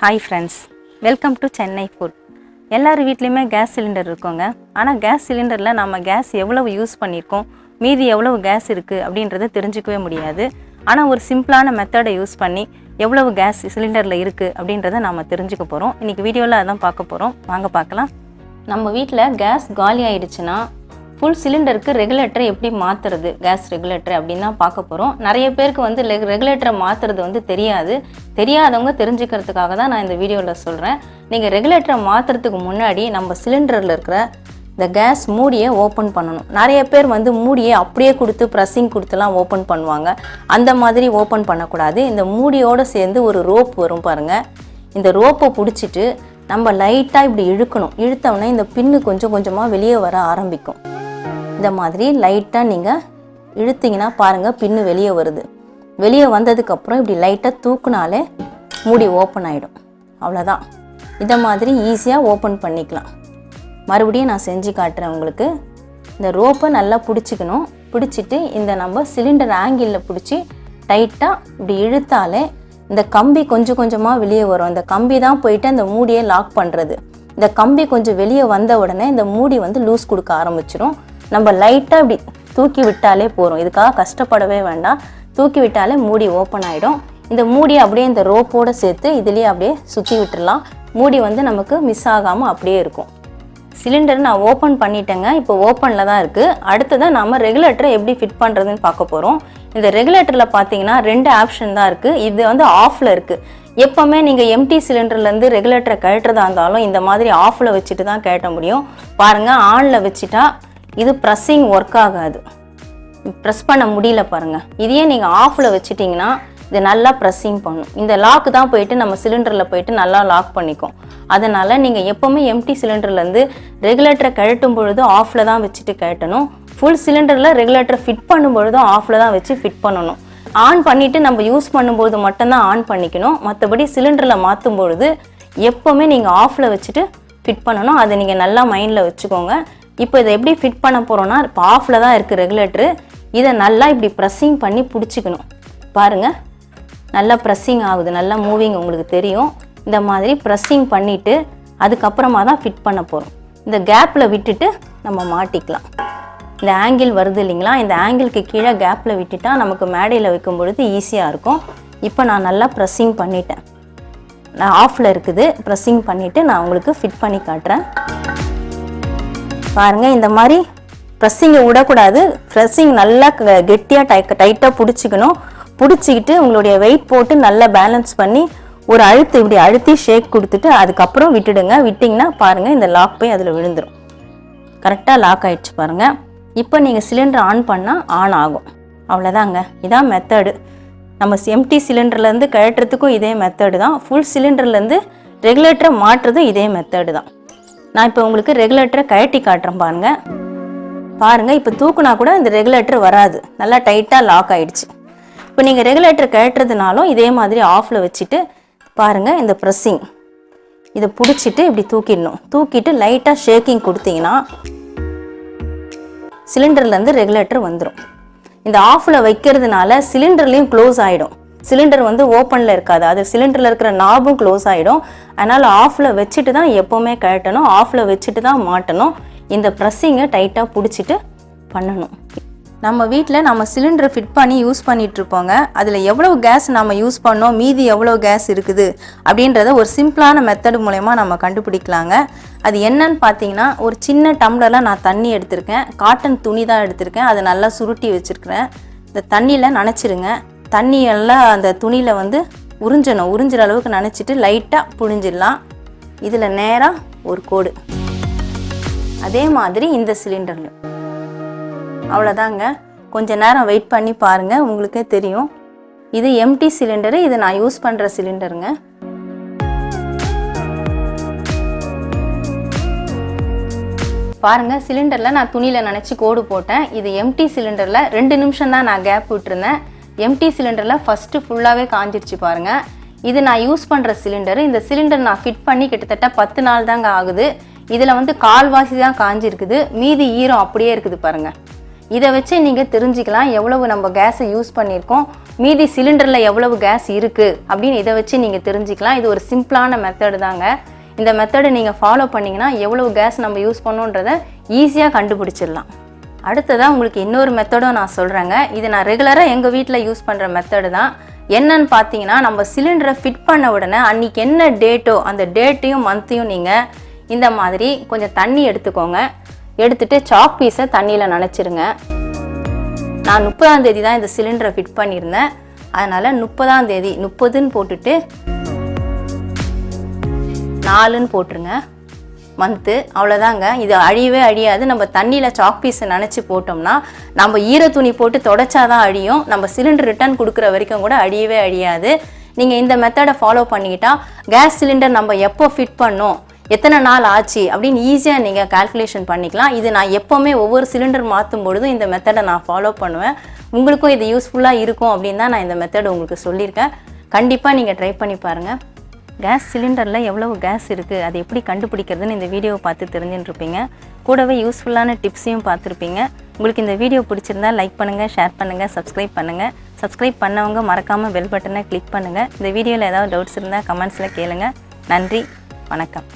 Hi friends, welcome to Chennai food. எல்லார் வீட்லேயுமே gas cylinder இருக்குங்க. ஆனால் கேஸ் சிலிண்டரில் நம்ம கேஸ் எவ்வளவு யூஸ் பண்ணியிருக்கோம், மீதி எவ்வளவு கேஸ் இருக்குது அப்படின்றத தெரிஞ்சிக்கவே முடியாது. ஆனால் ஒரு சிம்பிளான மெத்தடை யூஸ் பண்ணி எவ்வளவு கேஸ் சிலிண்டரில் இருக்குது அப்படின்றத நம்ம தெரிஞ்சுக்க போகிறோம். இன்றைக்கி வீடியோவில் அதான் பார்க்க போகிறோம். வாங்க பார்க்கலாம். நம்ம வீட்டில் கேஸ் காலி ஆகிடுச்சுன்னா ஃபுல் சிலிண்டருக்கு ரெகுலேட்டரை எப்படி மாற்றுறது, கேஸ் ரெகுலேட்டர் அப்படின்னு தான் பார்க்க போகிறோம். நிறைய பேருக்கு வந்து ரெகுலேட்டரை மாற்றுறது வந்து தெரியாதவங்க தெரிஞ்சுக்கிறதுக்காக தான் நான் இந்த வீடியோவில் சொல்கிறேன். நீங்கள் ரெகுலேட்டரை மாற்றுறதுக்கு முன்னாடி நம்ம சிலிண்டரில் இருக்கிற இந்த கேஸ் மூடியை ஓப்பன் பண்ணணும். நிறைய பேர் வந்து மூடியை அப்படியே கொடுத்து ப்ரெஸ்ஸிங் கொடுத்துலாம் ஓப்பன் பண்ணுவாங்க. அந்த மாதிரி ஓப்பன் பண்ணக்கூடாது. இந்த மூடியோடு சேர்ந்து ஒரு ரோப் வரும் பாருங்கள். இந்த ரோப்பை பிடிச்சிட்டு நம்ம லைட்டாக இப்படி இழுக்கணும். இழுத்தோடனே இந்த பின்னு கொஞ்சம் கொஞ்சமாக வெளியே வர ஆரம்பிக்கும். இந்த மாதிரி லைட்டாக நீங்கள் இழுத்திங்கன்னா பாருங்கள், பின்னு வெளியே வருது. வெளியே வந்ததுக்கப்புறம் இப்படி லைட்டாக தூக்குனாலே மூடி ஓப்பன் ஆகிடும். அவ்வளோதான். இதை மாதிரி ஈஸியாக ஓப்பன் பண்ணிக்கலாம். மறுபடியும் நான் செஞ்சு காட்டுறேன் உங்களுக்கு. இந்த ரோப்பை நல்லா பிடிச்சிக்கணும். பிடிச்சிட்டு இந்த நம்ம சிலிண்டர் ஆங்கிளில் பிடிச்சி டைட்டாக இப்படி இழுத்தாலே இந்த கம்பி கொஞ்சம் கொஞ்சமாக வெளியே வரும். இந்த கம்பி தான் போயிட்டு அந்த மூடியை லாக் பண்ணுறது. இந்த கம்பி கொஞ்சம் வெளியே வந்த உடனே இந்த மூடி வந்து லூஸ் கொடுக்க ஆரம்பிச்சிடும். நம்ம லைட்டாக இப்படி தூக்கி விட்டாலே போகிறோம். இதுக்காக கஷ்டப்படவே வேண்டாம். தூக்கி விட்டாலே மூடி ஓப்பன் ஆகிடும். இந்த மூடியை அப்படியே இந்த ரோப்போடு சேர்த்து இதுலேயே அப்படியே சுற்றி விட்டுடலாம். மூடி வந்து நமக்கு மிஸ் ஆகாமல் அப்படியே இருக்கும். சிலிண்டர் நான் ஓப்பன் பண்ணிட்டேங்க. இப்போ ஓப்பனில் தான் இருக்குது. அடுத்ததான் நம்ம ரெகுலேட்டரை எப்படி ஃபிட் பண்ணுறதுன்னு பார்க்க போகிறோம். இந்த ரெகுலேட்டரில் பார்த்தீங்கன்னா 2 ஆப்ஷன் தான் இருக்குது. இது வந்து ஆஃபில் இருக்குது. எப்போவுமே நீங்கள் எம்டி சிலிண்டர்லேருந்து ரெகுலேட்டரை கழட்டுறதா இருந்தாலும் இந்த மாதிரி ஆஃபில் வச்சுட்டு தான் கழட்ட முடியும். பாருங்கள், ஆனில் வச்சுட்டா இது ப்ரெஸ்ஸிங் ஒர்க் ஆகாது. ப்ரெஸ் பண்ண முடியல பாருங்கள். இதையே நீங்கள் ஆஃபில் வச்சுட்டிங்கன்னா இது நல்லா ப்ரெஸ்ஸிங் பண்ணும். இந்த லாக்கு தான் போயிட்டு நம்ம சிலிண்டரில் போயிட்டு நல்லா லாக் பண்ணிக்கும். அதனால் நீங்கள் எப்போவுமே எம்டி சிலிண்டர்லேருந்து ரெகுலேட்டரை கழட்டும் பொழுது ஆஃபில் தான் வச்சுட்டு கழட்டணும். ஃபுல் சிலிண்டரில் ரெகுலேட்டரை ஃபிட் பண்ணும்பொழுதும் ஆஃபில் தான் வச்சு ஃபிட் பண்ணணும். ஆன் பண்ணிவிட்டு நம்ம யூஸ் பண்ணும்போது மட்டும்தான் ஆன் பண்ணிக்கணும். மற்றபடி சிலிண்டரில் மாற்றும் பொழுது எப்போவுமே நீங்கள் ஆஃபில் வச்சுட்டு ஃபிட் பண்ணணும். அதை நீங்கள் நல்லா மைண்டில் வச்சுக்கோங்க. இப்போ இதை எப்படி ஃபிட் பண்ண போகிறோன்னா, இப்போ ஆஃபில் தான் இருக்குது ரெகுலேட்டரு. இதை நல்லா இப்படி ப்ரெஸ்ஸிங் பண்ணி பிடிச்சிக்கணும். பாருங்கள், நல்லா ப்ரெஸ்ஸிங் ஆகுது, நல்லா மூவிங் உங்களுக்கு தெரியும். இந்த மாதிரி ப்ரெஸ்ஸிங் பண்ணிவிட்டு அதுக்கப்புறமா தான் ஃபிட் பண்ண போகிறோம். இந்த கேப்பில் விட்டுட்டு நம்ம மாட்டிக்கலாம். இந்த ஆங்கிள் வருது இல்லைங்களா, இந்த ஆங்கிளுக்கு கீழே கேப்பில் விட்டுட்டா நமக்கு மேடையில் வைக்கும் பொழுது ஈஸியாக இருக்கும். இப்போ நான் நல்லா ப்ரெஸ்ஸிங் பண்ணிட்டேன். நான் ஆஃபில் இருக்குது. ப்ரெஸ்ஸிங் பண்ணிவிட்டு நான் உங்களுக்கு ஃபிட் பண்ணி காட்டுறேன். பாருங்கள், இந்த மாதிரி ப்ரெஸ்ஸிங்கை விடக்கூடாது. ப்ரெஸ்ஸிங் நல்லா கெட்டியாக டைட்டாக பிடிச்சிக்கணும். பிடிச்சிக்கிட்டு உங்களுடைய வெயிட் போட்டு நல்லா பேலன்ஸ் பண்ணி ஒரு அழுத்து இப்படி அழுத்தி ஷேக் கொடுத்துட்டு அதுக்கப்புறம் விட்டுடுங்க. விட்டிங்கன்னா பாருங்கள், இந்த லாக் போய் அதில் விழுந்துடும். கரெக்டாக லாக் ஆகிடுச்சு பாருங்கள். இப்போ நீங்கள் சிலிண்டர் ஆன் பண்ணால் ஆன் ஆகும். அவ்வளோதாங்க. இதான் மெத்தடு. நம்ம எம்டி சிலிண்டர்லேருந்து கழட்டுறதுக்கும் இதே மெத்தடு தான். ஃபுல் சிலிண்டர்லேருந்து ரெகுலேட்டரை மாற்றுறதும் இதே மெத்தடு தான். நான் இப்போ உங்களுக்கு ரெகுலேட்டரை கழட்டி காட்டுறேன் பாருங்கள். இப்போ தூக்குனா கூட இந்த ரெகுலேட்டர் வராது. நல்லா டைட்டாக லாக் ஆகிடுச்சு. இப்போ நீங்கள் ரெகுலேட்டர் கழட்டுறதுனாலும் இதே மாதிரி ஆஃபில் வச்சுட்டு பாருங்கள், இந்த ப்ரெஸ்ஸிங் இதை பிடிச்சிட்டு இப்படி தூக்கிடணும். தூக்கிட்டு லைட்டாக ஷேக்கிங் கொடுத்தீங்கன்னா சிலிண்டர்லேருந்து ரெகுலேட்டர் வந்துடும். இந்த ஆஃபில் வைக்கிறதுனால சிலிண்டர்லேயும் க்ளோஸ் ஆகிடும். சிலிண்டர் வந்து ஓப்பனில் இருக்காது. அது சிலிண்டரில் இருக்கிற நாபும் க்ளோஸ் ஆகிடும். அதனால் ஆஃபில் வச்சுட்டு தான் எப்போவுமே கழட்டணும். ஆஃபில் வச்சுட்டு தான் மாட்டணும். இந்த ப்ரெஸ்ஸிங்கை டைட்டாக பிடிச்சிட்டு பண்ணணும். நம்ம வீட்டில் நம்ம சிலிண்டரை ஃபிட் பண்ணி யூஸ் பண்ணிகிட்ருப்போங்க. அதில் எவ்வளோ கேஸ் நம்ம யூஸ் பண்ணோம், மீதி எவ்வளோ கேஸ் இருக்குது அப்படின்றத ஒரு சிம்பிளான மெத்தடு மூலமா நம்ம கண்டுபிடிக்கலாங்க. அது என்னன்னு பார்த்தீங்கன்னா, ஒரு சின்ன டம்ளரில் நான் தண்ணி எடுத்திருக்கேன். காட்டன் துணி தான் எடுத்திருக்கேன். அதை நல்லா சுருட்டி வச்சுருக்கிறேன். இந்த தண்ணியில் நனைச்சிருங்க. தண்ணியெல்லாம் அந்த துணியில் வந்து உறிஞ்சிற அளவுக்கு நனைச்சிட்டு லைட்டாக புழிஞ்சிடலாம். இதில் நேராக ஒரு கோடு. அதே மாதிரி இந்த சிலிண்டரில். அவ்வளோதாங்க. கொஞ்சம் நேரம் வெயிட் பண்ணி பாருங்கள், உங்களுக்கே தெரியும். இது எம்டி சிலிண்டரு. இது நான் யூஸ் பண்ணுற சிலிண்டருங்க. பாருங்கள், சிலிண்டரில் நான் துணியில் நனைச்சி கோடு போட்டேன். இது எம்டி சிலிண்டரில் 2 நிமிஷம் தான் நான் கேப் விட்டுருந்தேன். எம்டி சிலிண்டரில் ஃபஸ்ட்டு ஃபுல்லாகவே காஞ்சிருச்சு பாருங்கள். இது நான் யூஸ் பண்ணுற சிலிண்டரு. இந்த சிலிண்டர் நான் ஃபிட் பண்ணி கிட்டத்தட்ட 10 நாள் தாங்க ஆகுது. இதில் வந்து கால்வாசி தான் காஞ்சிருக்குது. மீதி ஈரம் அப்படியே இருக்குது பாருங்கள். இதை வச்சு நீங்கள் தெரிஞ்சுக்கலாம் எவ்வளவு நம்ம கேஸை யூஸ் பண்ணியிருக்கோம், மீதி சிலிண்டரில் எவ்வளவு கேஸ் இருக்குது அப்படின்னு இதை வச்சு நீங்கள் தெரிஞ்சுக்கலாம். இது ஒரு சிம்பிளான மெத்தடு தாங்க. இந்த மெத்தடை நீங்கள் ஃபாலோ பண்ணிங்கன்னா எவ்வளவு கேஸ் நம்ம யூஸ் பண்ணோன்றதை ஈஸியாக கண்டுபிடிச்சிடலாம். அடுத்ததாக உங்களுக்கு இன்னொரு மெத்தடும் நான் சொல்கிறேங்க. இது நான் ரெகுலராக எங்கள் வீட்டில் யூஸ் பண்ணுற மெத்தடு தான். என்னன்னு பார்த்தீங்கன்னா, நம்ம சிலிண்டரை ஃபிட் பண்ண உடனே அன்றைக்கி என்ன டேட்டோ அந்த டேட்டையும் மந்த்தையும் நீங்கள் இந்த மாதிரி கொஞ்சம் தண்ணி எடுத்துக்கோங்க. எடுத்துகிட்டு சாக் பீஸை தண்ணியில் நனைச்சிருங்க. நான் 30ஆம் தேதி தான் இந்த சிலிண்டரை ஃபிட் பண்ணியிருந்தேன். அதனால் 30ஆம் தேதி 30ன்னு போட்டுட்டு 4ன்னு போட்டுருங்க மந்த்து. அவ்வளோதாங்க. இது அழியவே அழியாது. நம்ம தண்ணியில் சாக் பீஸை நினச்சி போட்டோம்னா நம்ம ஈர துணி போட்டு தொடச்சாதான் அழியும். நம்ம சிலிண்டர் ரிட்டர்ன் கொடுக்குற வரைக்கும் கூட அழியவே அழியாது. நீங்கள் இந்த மெத்தடை ஃபாலோ பண்ணிக்கிட்டா கேஸ் சிலிண்டர் நம்ம எப்போ ஃபிட் பண்ணோம், எத்தனை நாள் ஆச்சு அப்படின்னு ஈஸியாக நீங்கள் கால்குலேஷன் பண்ணிக்கலாம். இது நான் எப்போவுமே ஒவ்வொரு சிலிண்டர் மாற்றும் பொழுதும் இந்த மெத்தடை நான் ஃபாலோ பண்ணுவேன். உங்களுக்கும் இது யூஸ்ஃபுல்லாக இருக்கும் அப்படின்னு தான் நான் இந்த மெத்தடை உங்களுக்கு சொல்லியிருக்கேன். கண்டிப்பாக நீங்கள் ட்ரை பண்ணி பாருங்கள். கேஸ் சிலிண்டரில் எவ்வளவு கேஸ் இருக்குது, அதை எப்படி கண்டுபிடிக்கிறதுன்னு இந்த வீடியோவை பார்த்து தெரிஞ்சுட்டுருப்பீங்க. கூடவே யூஸ்ஃபுல்லான டிப்ஸையும் பார்த்துருப்பீங்க. உங்களுக்கு இந்த வீடியோ பிடிச்சிருந்தா லைக் பண்ணுங்கள், ஷேர் பண்ணுங்கள், சப்ஸ்கிரைப் பண்ணுங்கள். சப்ஸ்கிரைப் பண்ணவங்க மறக்காமல் பெல் பட்டனை கிளிக் பண்ணுங்கள். இந்த வீடியோவில் ஏதாவது டவுட்ஸ் இருந்தால் கமெண்ட்ஸில் கேளுங்கள். நன்றி, வணக்கம்.